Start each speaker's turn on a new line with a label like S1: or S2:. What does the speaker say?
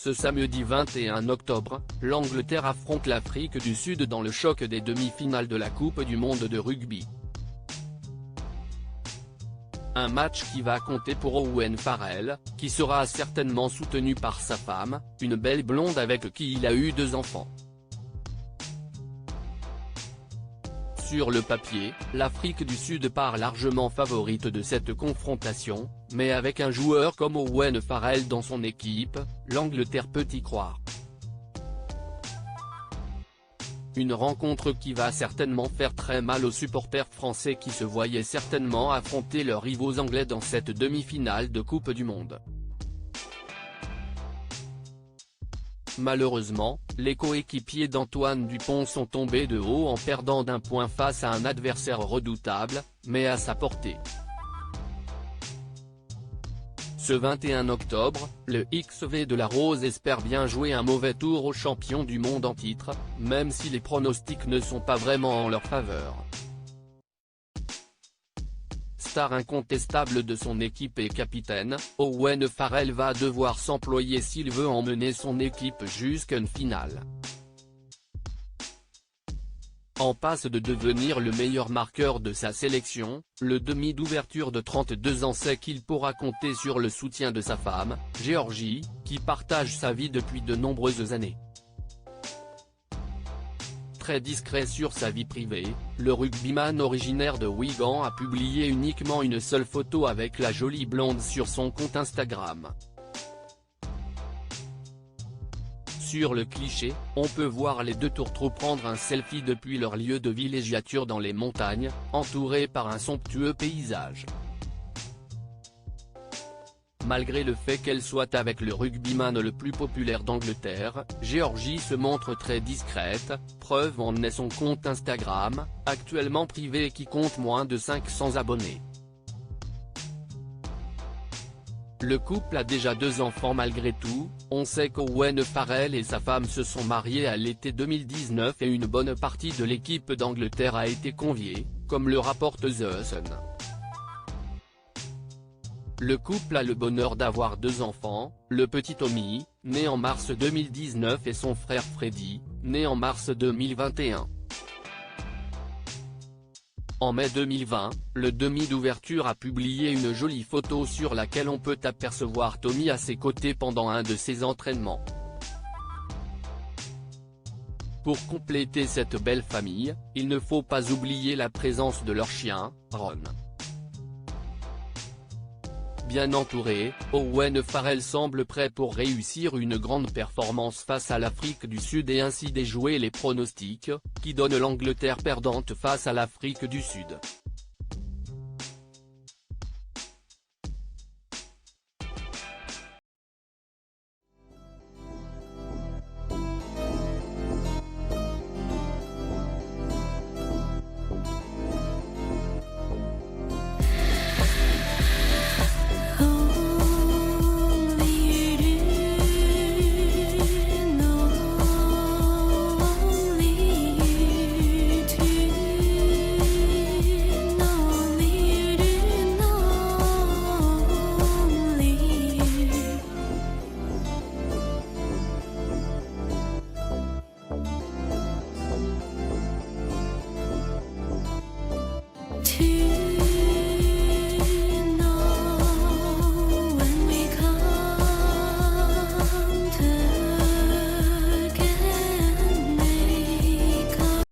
S1: Ce samedi 21 octobre, l'Angleterre affronte l'Afrique du Sud dans le choc des demi-finales de la Coupe du monde de rugby. Un match qui va compter pour Owen Farrell, qui sera certainement soutenu par sa femme, une belle blonde avec qui il a eu 2 enfants. Sur le papier, l'Afrique du Sud part largement favorite de cette confrontation, mais avec un joueur comme Owen Farrell dans son équipe, l'Angleterre peut y croire. Une rencontre qui va certainement faire très mal aux supporters français qui se voyaient certainement affronter leurs rivaux anglais dans cette demi-finale de Coupe du Monde. Malheureusement, les coéquipiers d'Antoine Dupont sont tombés de haut en perdant d'1 point face à un adversaire redoutable, mais à sa portée. Ce 21 octobre, le XV de la Rose espère bien jouer un mauvais tour aux champions du monde en titre, même si les pronostics ne sont pas vraiment en leur faveur. Star incontestable de son équipe et capitaine, Owen Farrell va devoir s'employer s'il veut emmener son équipe jusqu'à une finale. En passe de devenir le meilleur marqueur de sa sélection, le demi d'ouverture de 32 ans sait qu'il pourra compter sur le soutien de sa femme, Géorgie, qui partage sa vie depuis de nombreuses années. Très discret sur sa vie privée, le rugbyman originaire de Wigan a publié uniquement une seule photo avec la jolie blonde sur son compte Instagram. Sur le cliché, on peut voir les 2 tourtereaux prendre un selfie depuis leur lieu de villégiature dans les montagnes, entourés par un somptueux paysage. Malgré le fait qu'elle soit avec le rugbyman le plus populaire d'Angleterre, Géorgie se montre très discrète, preuve en est son compte Instagram, actuellement privé et qui compte moins de 500 abonnés. Le couple a déjà 2 enfants malgré tout, on sait qu'Owen Farrell et sa femme se sont mariés à l'été 2019 et une bonne partie de l'équipe d'Angleterre a été conviée, comme le rapporte The Sun. Le couple a le bonheur d'avoir 2 enfants, le petit Tommy, né en mars 2019 et son frère Freddie, né en mars 2021. En mai 2020, le demi d'ouverture a publié une jolie photo sur laquelle on peut apercevoir Tommy à ses côtés pendant un de ses entraînements. Pour compléter cette belle famille, il ne faut pas oublier la présence de leur chien, Ron. Bien entouré, Owen Farrell semble prêt pour réussir une grande performance face à l'Afrique du Sud et ainsi déjouer les pronostics, qui donnent l'Angleterre perdante face à l'Afrique du Sud.
S2: To